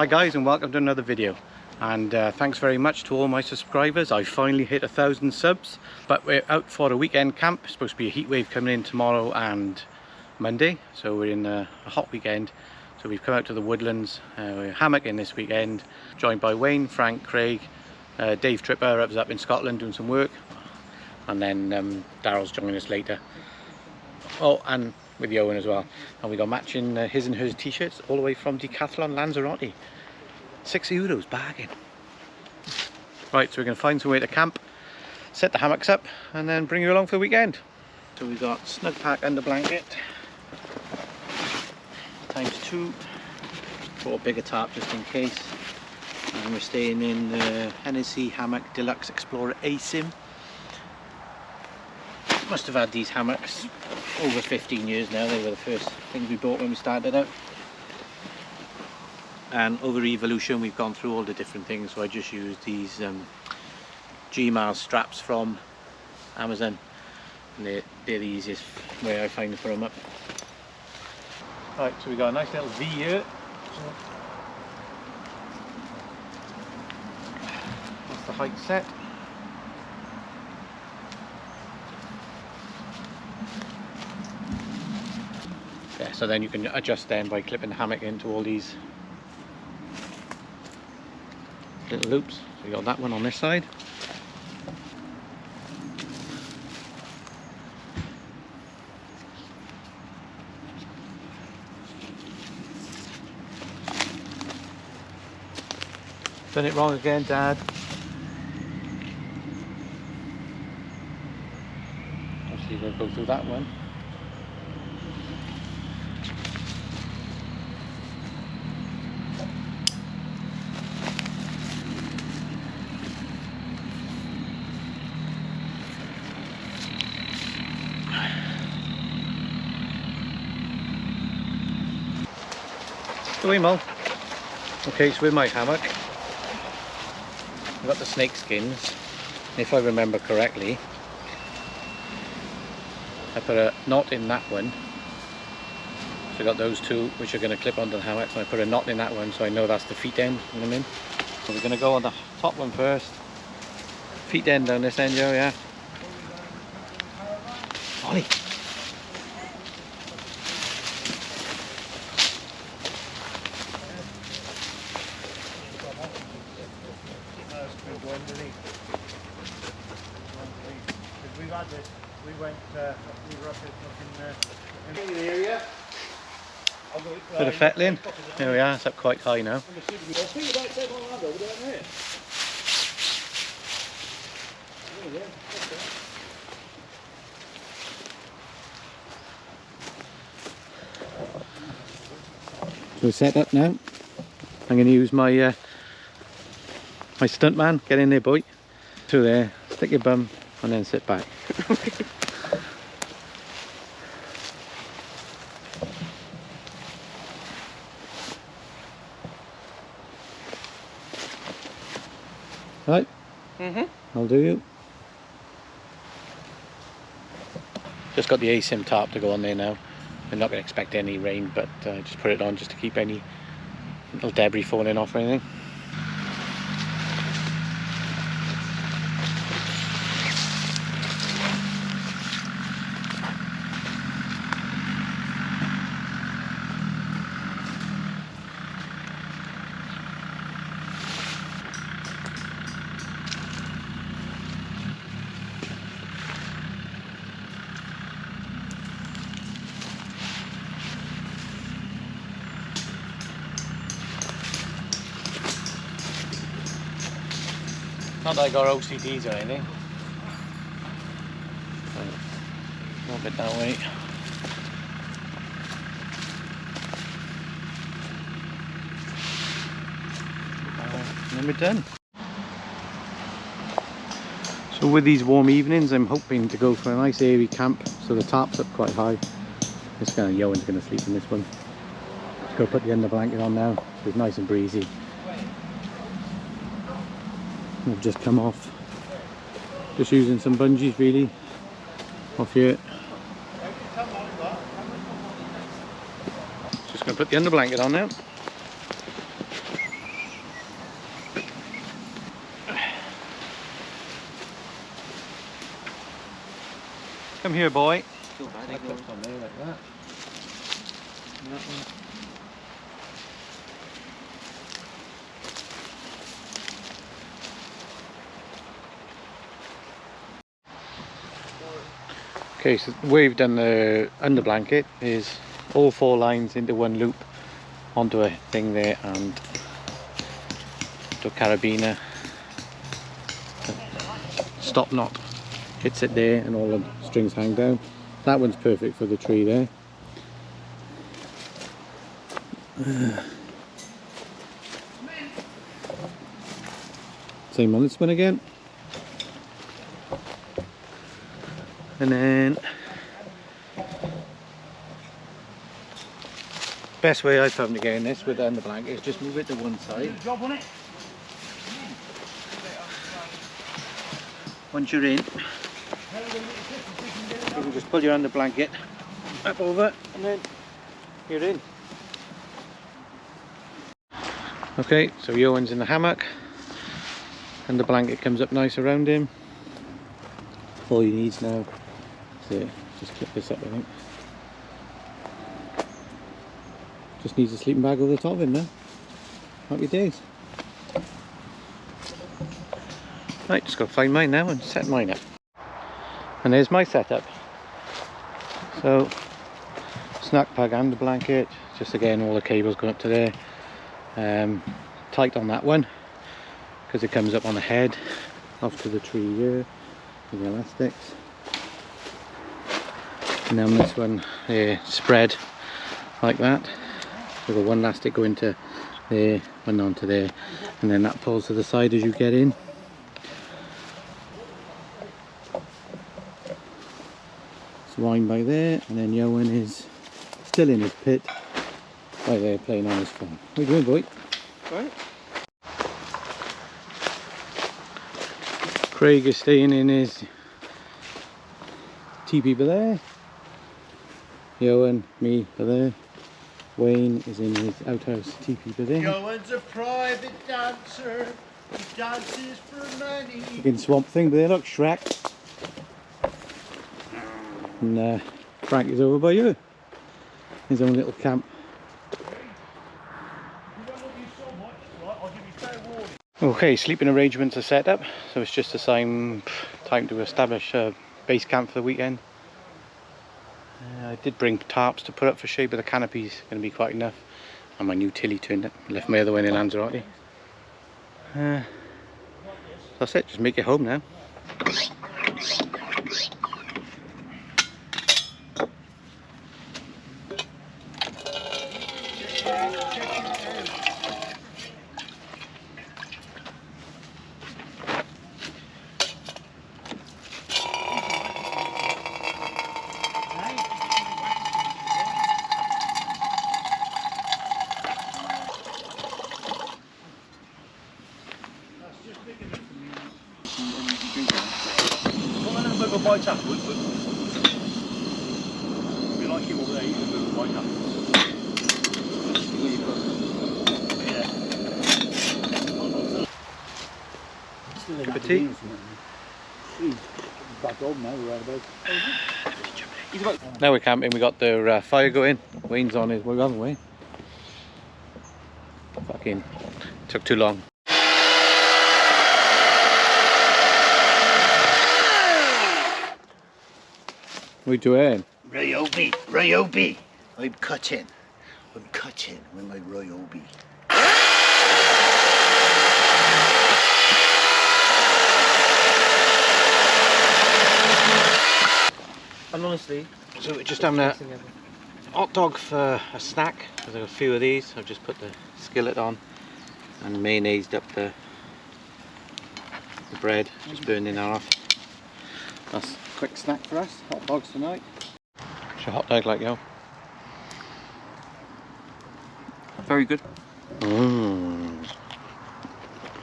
Hi guys, and welcome to another video. And thanks very much to all my subscribers. I finally hit 1,000 subs, but we're out for a weekend camp. It's supposed to be a heat wave coming in tomorrow and Monday, so we're in a hot weekend. So we've come out to the woodlands. We're hammocking this weekend, joined by Wayne, Frank, Craig, Dave Tripper up in Scotland doing some work, and then Daryl's joining us later. Oh, and with Yoan as well. And we got matching his and hers t-shirts all the way from Decathlon Lanzarote. €6, bargain. Right, so we're going to find some way to camp, set the hammocks up, and then bring you along for the weekend. So we've got snug pack under blanket ×2, bought a bigger tarp just in case, and we're staying in the Hennessy Hammock Deluxe Explorer ASIM. Must have had these hammocks over 15 years now. They were the first things we bought when we started out. And over evolution we've gone through all the different things, so I just used these G-Mars straps from Amazon, and they're the easiest way I find to put them up. Right, so we got a nice little V here. That's the height set. Yeah, so then you can adjust them by clipping the hammock into all these little loops. So you got that one on this side. Done it wrong again, Dad. Obviously we'll go through that one. Go in, Mum. Okay, so with my hammock, I've got the snake skins. If I remember correctly, I put a knot in that one. So I got those two which are going to clip onto the hammock, so I put a knot in that one so I know that's the feet end. You know what I mean? So we're going to go on the top one first. Feet end down this end, Joe, yeah? Ollie! We went, we were up in the area. Bit of fettling. There we are, it's up quite high now. So we're set up now. I'm going to use my my stunt man. Get in there, boy. Through there, stick your bum, and then sit back. Right? I'll do you. Just got the ASIM tarp to go on there now. We're not going to expect any rain, but just put it on just to keep any little debris falling off or anything. Not that I got OCDs or anything. A little bit that way. And then we're done. So with these warm evenings, I'm hoping to go for a nice airy camp. So the tarp's up quite high. This kind of Yoan's going to sleep in this one. Just go put the under blanket on now. So it's nice and breezy. I've just come off, just using some bungees really off here. Just going to put the under blanket on now. Come here, boy. I clipped on there like that. And that one. Okay, so the way we've done the under blanket is all 4 lines into one loop onto a thing there and to a carabiner. Stop knot hits it there and all the strings hang down. That one's perfect for the tree there. Same on this one again. And then best way I found to get in this with the under blanket is just move it to one side. Job on it. Once you're in, you can just pull your under blanket up over and then you're in. Okay, so Johan's in the hammock and the blanket comes up nice around him. All he needs now is just clip this up, I think. Just needs a sleeping bag over the top of him now. Happy days. Right, just got to find mine now and set mine up. And there's my setup. So, snack bag and the blanket, just again all the cables going up to there. Tight on that one because it comes up on the head off to the tree here with the elastics. And then this one spread like that. So the one elastic going to there, one onto there, and then that pulls to the side as you get in. It's wind by there, and then Johan is still in his pit by there playing on his phone. What are you doing, boy? Right. Craig is staying in his teepee by there. Johan, me by there. Wayne is in his outhouse teepee by there. Johan's a private dancer. He dances for money. Fucking swamp thing by there, look, Shrek. And Frank is over by you. His own little camp. Okay, sleeping arrangements are set up, so it's just time to establish a base camp for the weekend. I did bring tarps to put up for shade, but the canopy's going to be quite enough. And my new tilly turned up. Left my other one in Lanzarote. That's it, just make it home now. My tap would, but we like it over there, you can move my tap. Yeah. Cup of tea. Now we're camping, we got the fire going. Wayne's on his way, haven't we? Fucking took too long. What are you doing? Ryobi. I'm cutting with my Ryobi. And honestly, so we're just having a hot dog for a snack. There's a few of these. I've just put the skillet on and mayonnaised up the bread, just burning that off. That's a quick snack for us. Hot dogs tonight. What's your hot dog like, yo? Very good.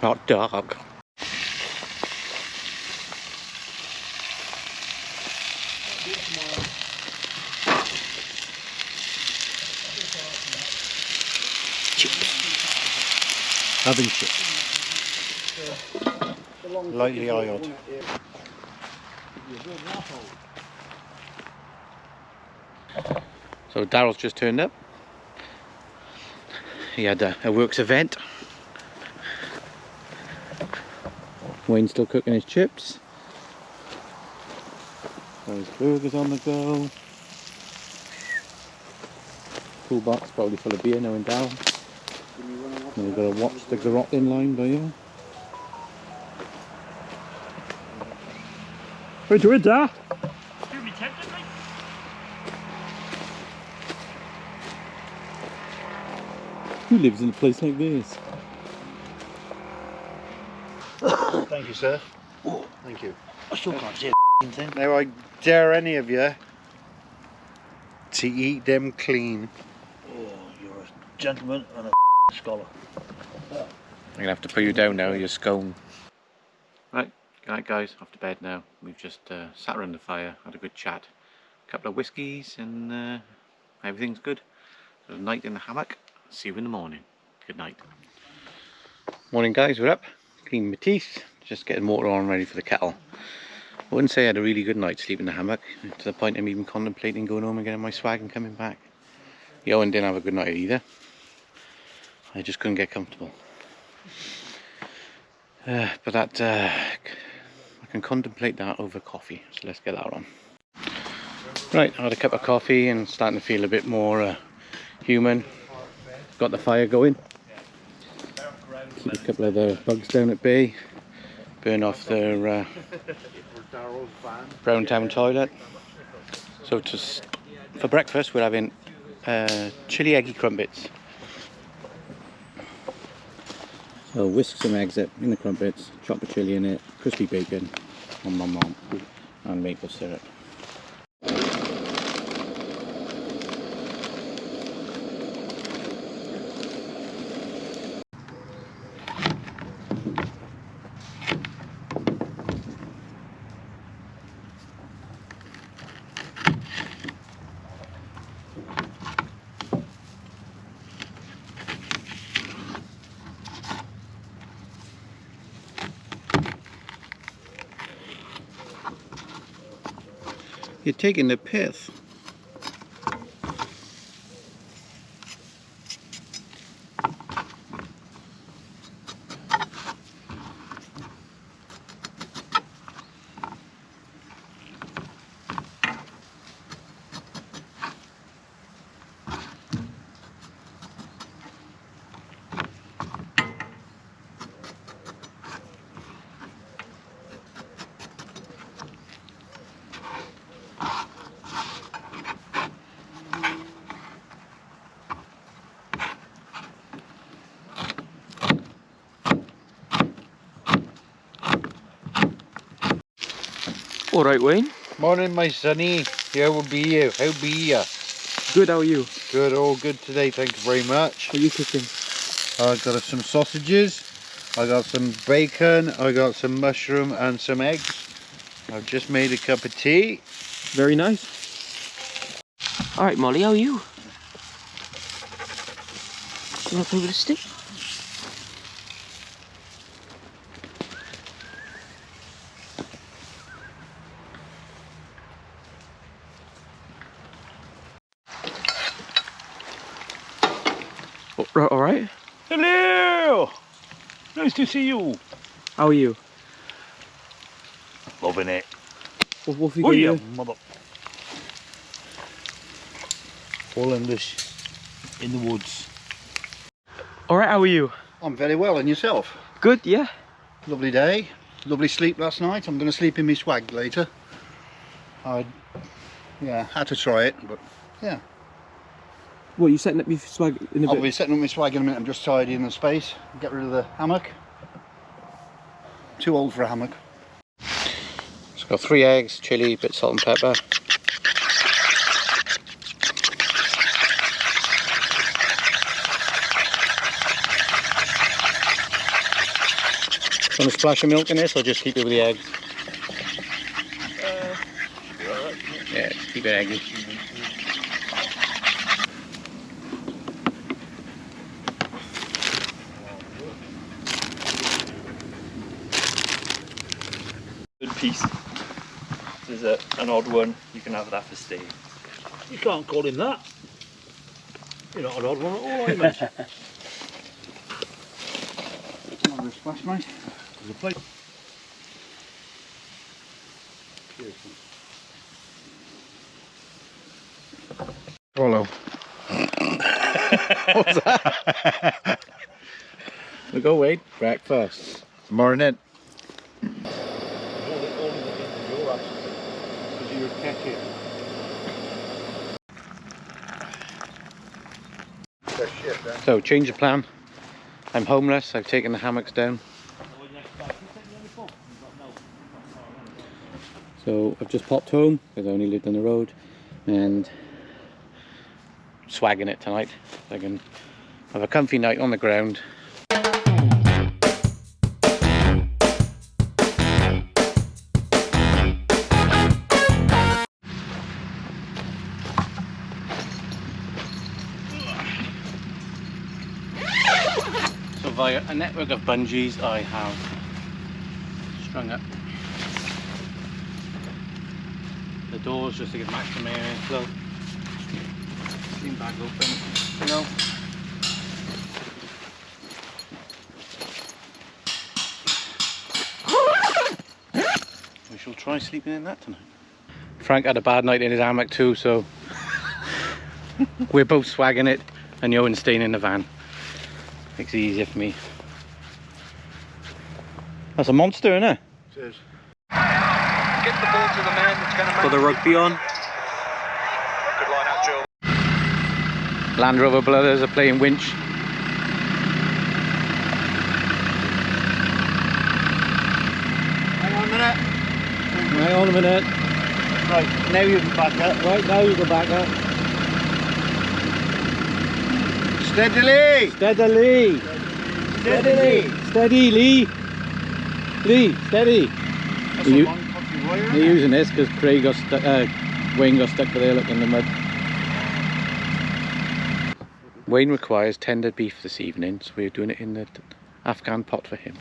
Hot dog. Chips. Oven chips. Lightly oiled. So Daryl's just turned up. He had a works event. Wayne's still cooking his chips. There's burgers on the go. Full box probably full of beer, knowing Daryl. And we've got to watch the garrote in line by you. Where'd you Dad? Who lives in a place like this? Thank you, sir. Thank you. I still can't see a thing. Now I dare any of you to eat them clean. Oh, you're a gentleman and a scholar. I'm gonna have to put you down now, you're scone. Right guys, off to bed now. We've just sat around the fire, had a good chat. A couple of whiskies and everything's good. So night in the hammock. See you in the morning. Good night. Morning guys, we're up. Cleaning my teeth. Just getting water on ready for the kettle. I wouldn't say I had a really good night's sleep in the hammock, to the point I'm even contemplating going home and getting my swag and coming back. Yoan didn't have a good night either. I just couldn't get comfortable. But that, I can contemplate that over coffee, so let's get that on. Right, I had a cup of coffee and starting to feel a bit more human. Got the fire going. Keep a couple of the bugs down at bay. Burn off their brown town toilet. So for breakfast we're having chili eggy crumpets. So whisk some eggs up in the crumpets, chop the chili in it, crispy bacon, and maple syrup. You're taking the piss. Alright, Wayne. Morning, my sonny. How be you? How be ya? Good, how are you? Good, all good today. Thank you very much. What are you cooking? I got some sausages. I got some bacon. I got some mushroom and some eggs. I've just made a cup of tea. Very nice. Alright, Molly, how are you? You want to play with a stick? Alright. Hello! Nice to see you. How are you? Loving it. What have you Oh got yeah, here? mother. All English in the woods. Alright, how are you? I'm very well, and yourself? Good, yeah. Lovely day. Lovely sleep last night. I'm going to sleep in my swag later. I had to try it, but yeah. What, you setting up your swag in a I'll bit? be setting up my swag in a minute. I'm just tidying the space. Get rid of the hammock. Too old for a hammock. It's got 3 eggs, chilli, bit salt and pepper. Want a splash of milk in this, or just keep it with the eggs? Yeah, just keep it eggy. Good piece. This is an odd one. You can have that for steak. You can't call him that. You're not an odd one at all, are you, mate? Another splash, mate. There's a plate. Follow. What's that? We go, Wade. Breakfast. Morning. So, change of plan. I'm homeless. I've taken the hammocks down. So I've just popped home because I only lived on the road, and swagging it tonight. So I can have a comfy night on the ground. So via a network of bungees I have strung up the doors just to get maximum air inflow. Steam bag open, you know. We shall try sleeping in that tonight. Frank had a bad night in his hammock too, so we're both swagging it and Johan's staying in the van. Makes it easier for me. That's a monster, isn't it? It is. Get the ball to the man that's going to make Got the rugby on. good line out, Joe. Land Rover brothers are playing winch. Hang on a minute. Hang on a minute. Right, now you can back up. Right, now you go back up. Steadily! Steadily! Steadily! Steady, Lee! Lee, steady! That's You- a long fucking wire, They're isn't it? using this because Craig got stuck, Wayne got stuck there looking in the mud. Wayne requires tender beef this evening, so we're doing it in the Afghan pot for him.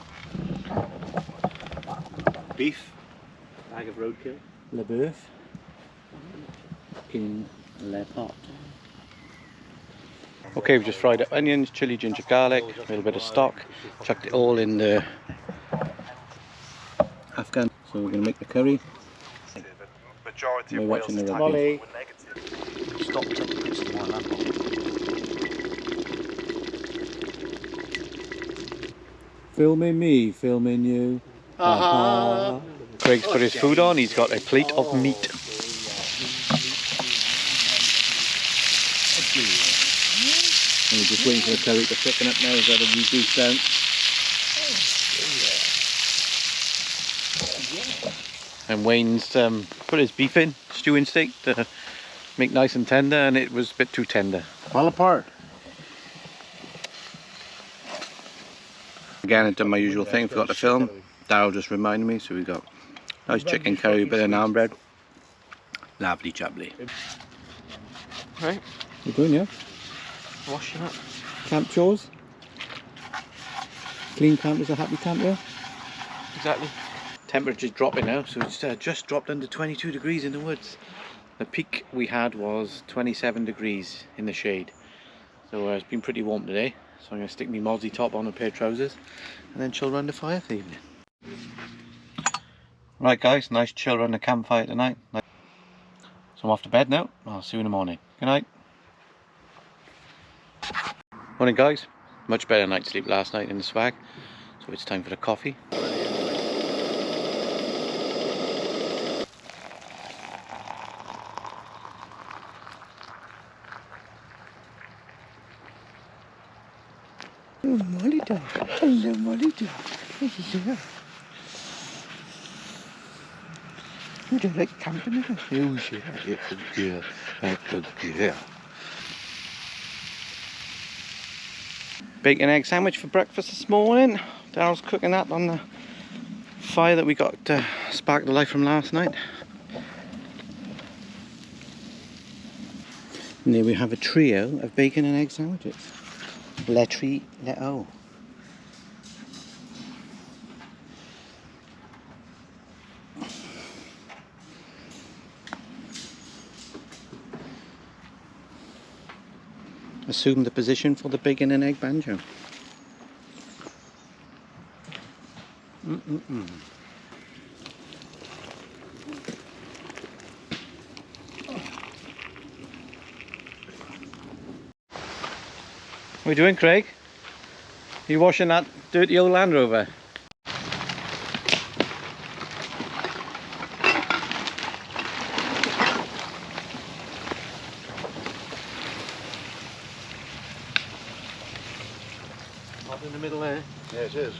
Beef. Bag of roadkill. Le Boeuf in le pot. Okay, we've just fried up onions, chilli, ginger, garlic, a little bit of stock, chucked it all in the Afghan. So we're going to make the curry. Majority We're of watching Wales' the tackles rugby. were negative. Stop taking bits of my lamp on. Filming me, filming you. Uh-huh. Craig's put his food on, he's got a plate of meat. And we're just waiting for the curry to thicken up now, he's had a reduced down. And Wayne's put his beef in, stewing steak, to make nice and tender, and it was a bit too tender. Fall apart. Again, I've done my usual thing, forgot to film. Darryl just reminded me, so we got nice chicken curry, bit of naan bread. Lovely jubbly. Right, You're doing, yeah? washing up. Camp chores? Clean camp is a happy camp, yeah? Exactly. Temperature's dropping now, so it's just dropped under 22 degrees in the woods. The peak we had was 27 degrees in the shade. So it's been pretty warm today. So I'm going to stick my mozzie top on, a pair of trousers, and then chill around the fire for the evening. Right guys, nice chill around the campfire tonight. So I'm off to bed now. I'll see you in the morning. Good night. Morning guys. Much better night's sleep last night in the swag. So it's time for the coffee. Oh, Molly dog. Hello, Molly dog. Hello. You don't like camping, do you? Oh, yeah. Yeah, good girl. Yeah, good girl. Bacon egg sandwich for breakfast this morning. Daryl's cooking that on the fire that we got sparked the life from last night. And there we have a trio of bacon and egg sandwiches. Le tri, le o. assume the position for the bacon and egg banjo. What are you doing, Craig? Are you washing that dirty old Land Rover? Up in the middle there. Yeah, it is.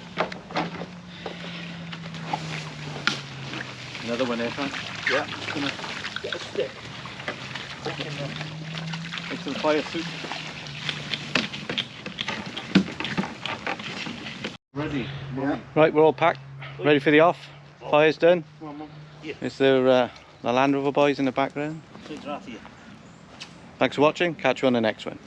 Another one there, Frank. Yeah. Just gonna get a stick. Make some fire soup. Ready. Yeah. Right, we're all packed, ready for the off. Fire's done. Come on, Mum. Yeah. Is there the Land Rover boys in the background? Straight right here. Thanks for watching. Catch you on the next one.